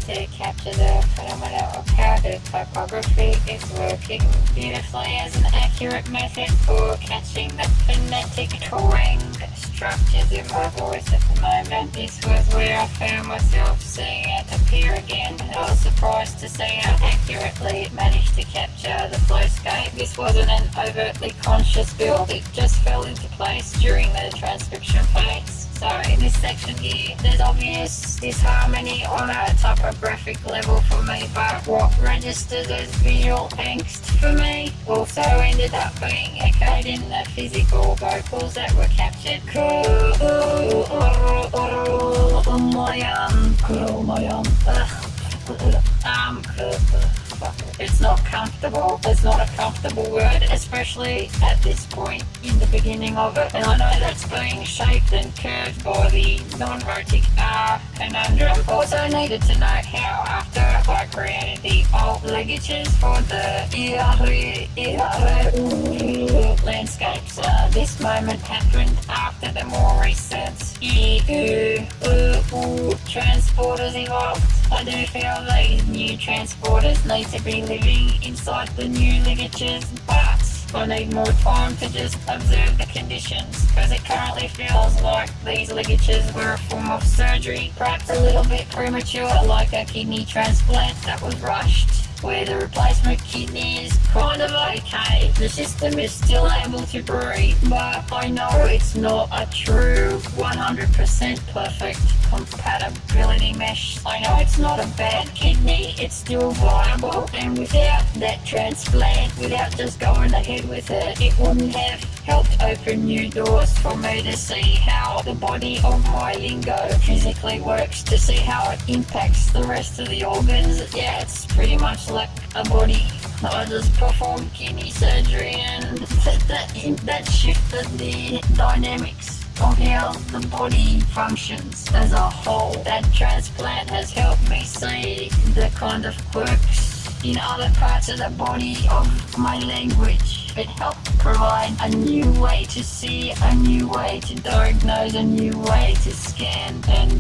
to capture the phenomena of how the typography is working beautifully as an accurate method for catching the phonetic twang structures in my voice at the moment. This was where I found myself seeing it appear again. I was surprised to see how accurately it managed to capture the flowscape. This wasn't an overtly conscious build, it just fell into place during the transcription phase. So in this section here, there's obvious disharmony on a typographic level for me, but what registered as visual angst for me also ended up being echoed in the physical vocals that were captured. It's not comfortable. It's not a comfortable word, especially at this point in the beginning of it. And I know that's being shaped and curved by the non-rhotic R conundrum. Also needed to note how after I created the alt ligatures for the landscapes, this moment happened after the more recent transporters evolved. I do feel these new transporters need to be living inside the new ligatures, but I need more time to just observe the conditions, because it currently feels like these ligatures were a form of surgery, perhaps a little bit premature, like a kidney transplant that was rushed, where the replacement kidney is kind of okay. The system is still able to breathe, but I know it's not a true 100% perfect compatibility mesh. I know it's not a bad kidney, it's still viable, and without that transplant, without just going ahead with it, it wouldn't have helped open new doors for me to see how the body of my lingo physically works, to see how it impacts the rest of the organs. Yeah, it's pretty much like a body. I just performed kidney surgery, and that shifted the dynamics of how the body functions as a whole. That transplant has helped me see the kind of quirks in other parts of the body of my language. It helped provide a new way to see, a new way to diagnose, a new way to scan, and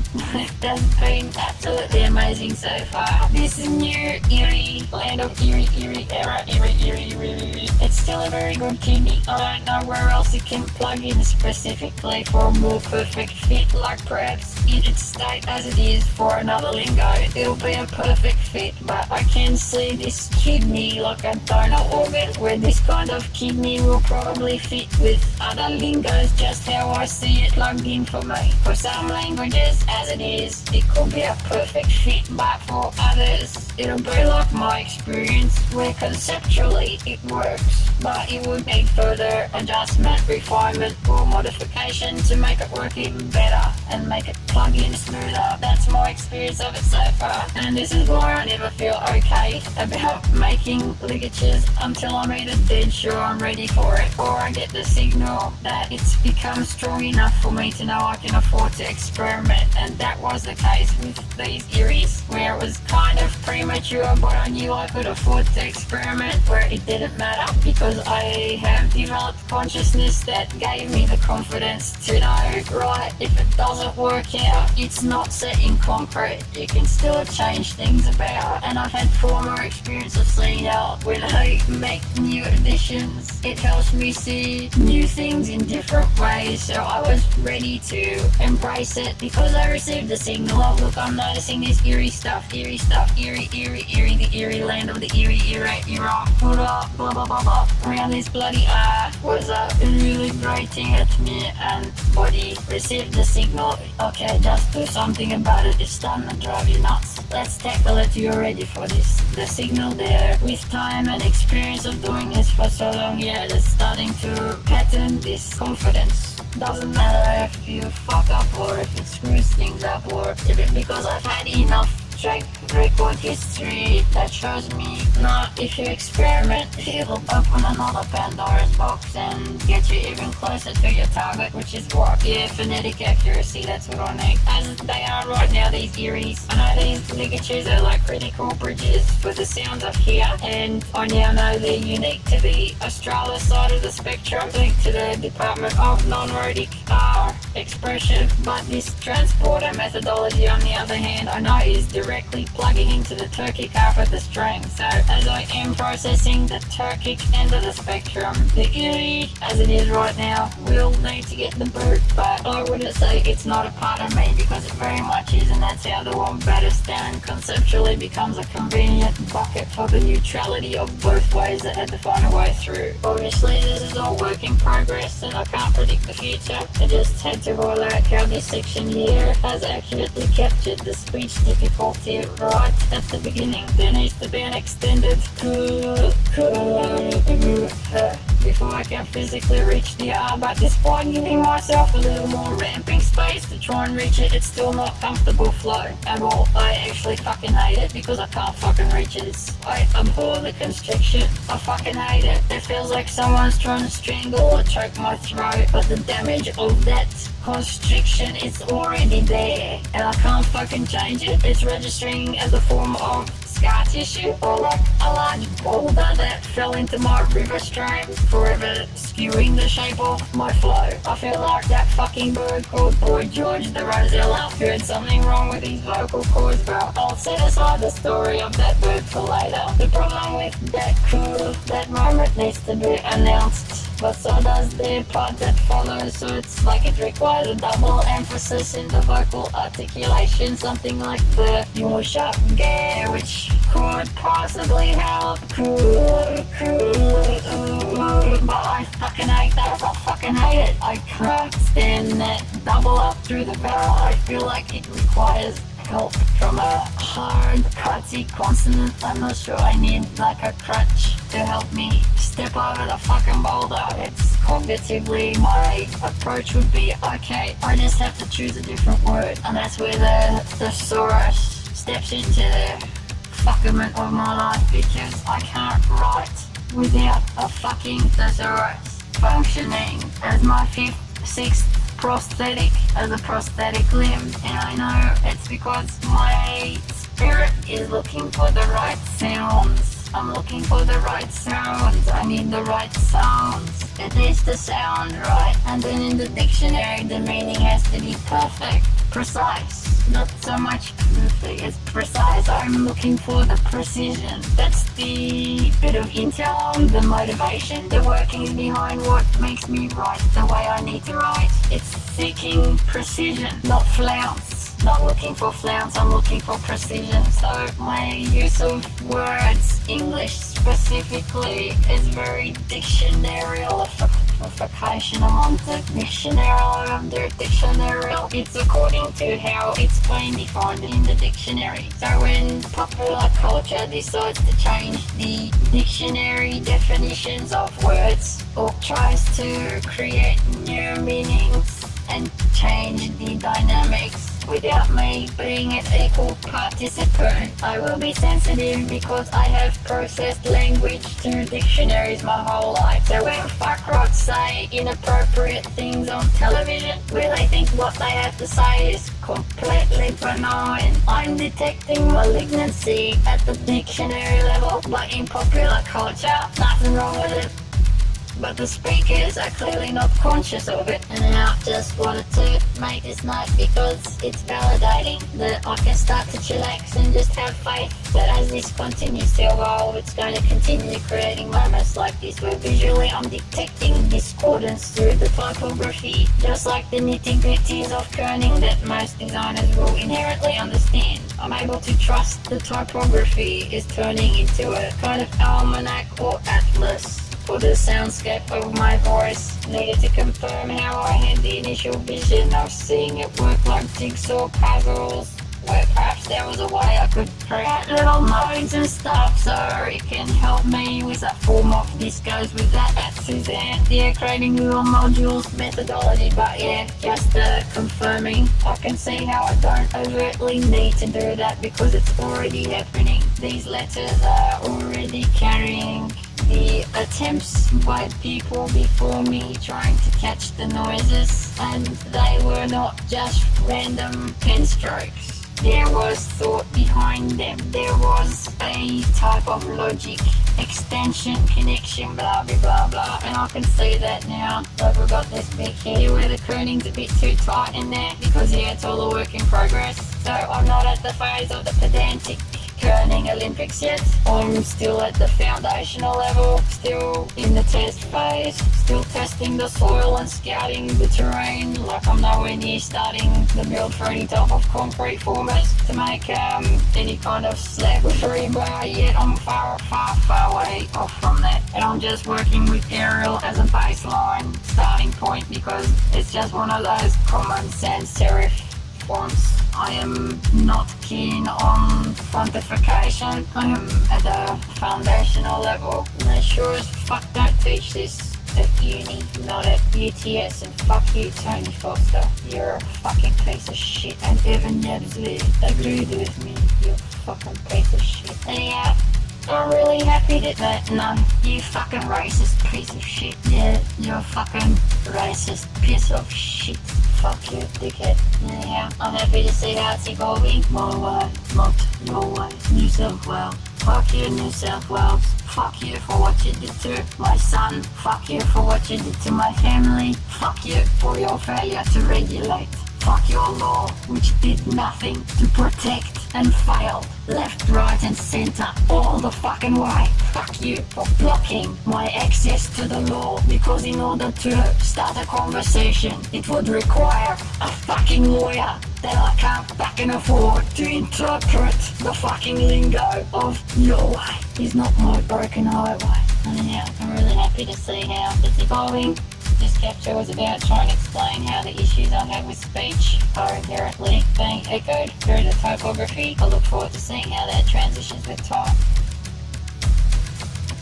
that's been absolutely amazing so far. This new eerie, land of eerie era, eerie. It's still a very good kidney. I don't know where else it can plug in specifically for a more perfect fit, like perhaps in its state as it is for another lingo. It'll be a perfect fit, but I can see this kidney like a donor organ, where this kind of kidney will probably fit with other lingos, just how I see it plugged in for me. For some languages, as it is, it could be a perfect fit, but for others, it'll be like my experience, where conceptually it works, but it would need further adjustment, refinement, or modification to make it work even better and make it plug in smoother. That's my experience of it so far, and this is why I never feel okay about making ligatures until I'm either dead sure I'm ready for it, or I get the signal that it's become strong enough for me to know I can afford to experiment. And that was the case with these eries, where it was kind of premature, but I knew I could afford to experiment, where it didn't matter because I have developed consciousness that gave me the confidence to know, right, if it doesn't work out, it's not set in concrete, you can still change things about. And I've had former experience of seeing how when I make new additions, it helps me see new things in different ways. So I was ready to embrace it because I received the signal of, look, I'm noticing this eerie stuff, eerie, the eerie land of the eerie, blah blah blah, around this bloody R was a really grating at me, and body received the signal, okay, just do something about it, it's starting to drive you nuts, let's tackle it, you're ready for this. The signal there, with time and experience of doing this for so long, yeah, it's starting to pattern this confidence. Doesn't matter if you fuck up or if it screws things up, or if it, because I've had enough track record history that shows me, no, if you experiment, it'll open another Pandora's box and get you even closer to your target, which is what? Yeah, phonetic accuracy, that's what I need. As they are right now, these eries, I know these ligatures are like critical bridges for the sounds of here, and I now know they're unique to the Australia side of the spectrum, linked to the Department of Non-Rhotic expression, but this transporter methodology, on the other hand, I know is direct directly plugging into the turkic half of the string. So as I am processing the turkic end of the spectrum, the iri, as it is right now, will need to get the boot, but I wouldn't say it's not a part of me because it very much is, and that's how the Wombatistan conceptually becomes a convenient bucket for the neutrality of both ways that had to find a way through. Obviously this is all work in progress and I can't predict the future. I just had to highlight how this section here has accurately captured the speech difficulty right at the beginning. There needs to be an extended before I can physically reach the R, but despite giving myself a little more ramping space to try and reach it, it's still not comfortable flow at all. I actually fucking hate it because I can't fucking reach it. I abhor the constriction. I fucking hate it. It feels like someone's trying to strangle or choke my throat, but the damage of that constriction is already there and I can't fucking change it. It's registering as a form of scar tissue or like a large boulder that fell into my river stream, forever skewing the shape of my flow. I feel like that fucking bird called Boy George the Rosella who had something wrong with his vocal cords, but I'll set aside the story of that bird for later. The problem with that moment needs to be announced, but so does the part that follows, so it's like it requires a double emphasis in the vocal articulation, something like the mush up gay, which could possibly help. But I fucking hate that. I fucking hate it. I can't stand that double up through the barrel. I feel like it requires help from a hard cutty consonant. I'm not sure, I need like a crutch to help me step over the fucking boulder. It's cognitively my approach would be, okay, I just have to choose a different word, and that's where the thesaurus steps into the fuckament of my life, because I can't write without a fucking thesaurus functioning as my sixth prosthetic, as a prosthetic limb. And I know it's because my spirit is looking for the right sounds. I'm looking for the right sounds. I need the right sounds. It needs to sound right. And then in the dictionary, the meaning has to be perfect, precise. Not so much perfect, it's precise. I'm looking for the precision. That's the bit of intel, the motivation, the workings behind what makes me write the way I need to write. It's seeking precision, not flounce. Not looking for flounce, I'm looking for precision. So my use of words, English specifically, is very dictionarial. Dictionarial. It's according to how it's been defined in the dictionary. So when popular culture decides to change the dictionary definitions of words or tries to create new meanings and change the dynamics without me being an equal participant, I will be sensitive because I have processed language through dictionaries my whole life. So when fuckrots say inappropriate things on television, where they think what they have to say is completely benign, I'm detecting malignancy at the dictionary level, but in popular culture, nothing wrong with it. But the speakers are clearly not conscious of it, and I just wanted to make this note because it's validating that I can start to chillax and just have faith that as this continues to evolve, it's going to continue creating moments like this where visually I'm detecting discordance through the typography, just like the nitty-gritties of kerning that most designers will inherently understand. I'm able to trust the typography is turning into a kind of almanac or atlas for the soundscape of my voice. Needed to confirm how I had the initial vision of seeing it work like jigsaw puzzles, where perhaps there was a way I could create little nodes and stuff so it can help me with that form of this goes with that at Suzanne. Yeah, creating little modules methodology, but yeah, just confirming. I can see how I don't overtly need to do that because it's already happening. These letters are already carrying the attempts by people before me trying to catch the noises, and they were not just random pen strokes. There was thought behind them. There was a type of logic, extension, connection, blah blah blah blah, and I can see that now. Like we've got this bit here where the kerning's a bit too tight in there because yeah, it's all a work in progress. So I'm not at the phase of the pedantic curling Olympics yet. I'm still at the foundational level, still in the test phase, still testing the soil and scouting the terrain. Like I'm nowhere near starting the build for any type of concrete formers to make any kind of slab with rebar yet. I'm far way off from that, and I'm just working with aerial as a baseline starting point because it's just one of those common sans serif fonts. I am not keen on fontification. I am at the foundational level, and they sure as fuck don't teach this at uni, not at UTS, and fuck you, Tony Foster. You're a fucking piece of shit, and Evan Nebsley agreed with me, you fucking piece of shit. And yeah, I'm really happy that no, you fucking racist piece of shit. Yeah, you're a fucking racist piece of shit. Fuck you, dickhead. Yeah, I'm happy to see how it's evolving. My way, not your way. New South Wales. Fuck you, New South Wales. Fuck you for what you did to my son. Fuck you for what you did to my family. Fuck you for your failure to regulate. Fuck your law, which did nothing to protect and failed left, right and centre all the fucking way. Fuck you for blocking my access to the law, because in order to start a conversation it would require a fucking lawyer that I can't fucking afford to interpret the fucking lingo of your way. Is not my broken highway. And yeah, I'm really happy to see how it's evolving. This capture was about trying to explain how the issues I have with speech are inherently being echoed through the typography. I look forward to seeing how that transitions with time.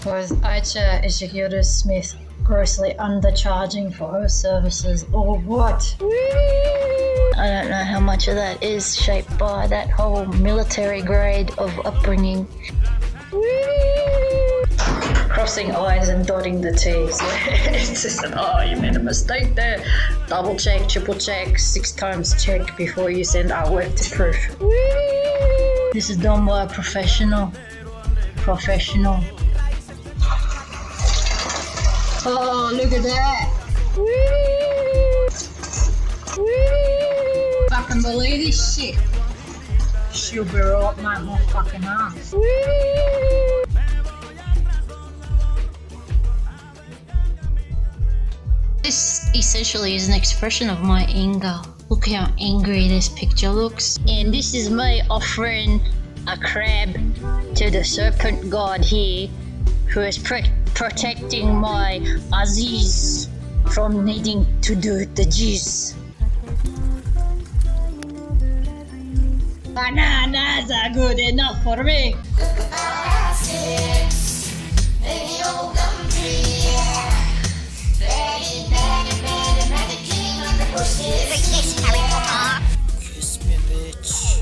Was Aicha Ishiguro Smith grossly undercharging for her services, or what? I don't know how much of that is shaped by that whole military grade of upbringing. Crossing I's and dotting the T's. It's just you made a mistake there. Double check, triple check, 6 times check before you send artwork to proof. This is done by a professional. Oh, look at that. Fucking believe this shit. She'll be right, mate, my fucking ass. This essentially is an expression of my anger. Look how angry this picture looks. And this is me offering a crab to the serpent god here, who is protecting my Aziz from needing to do the jizz. Bananas are good enough for me.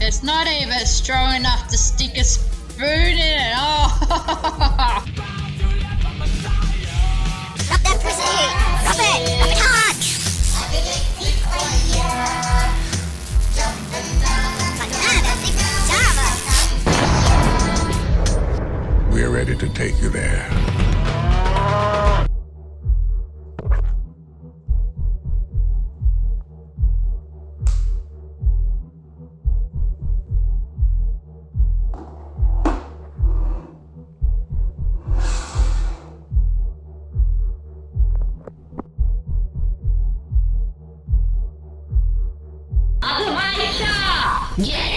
It's not even strong enough to stick a spoon in it. Oh. Drop that pussy! Drop it! Drop it hard! We're ready to take you there. Yeah!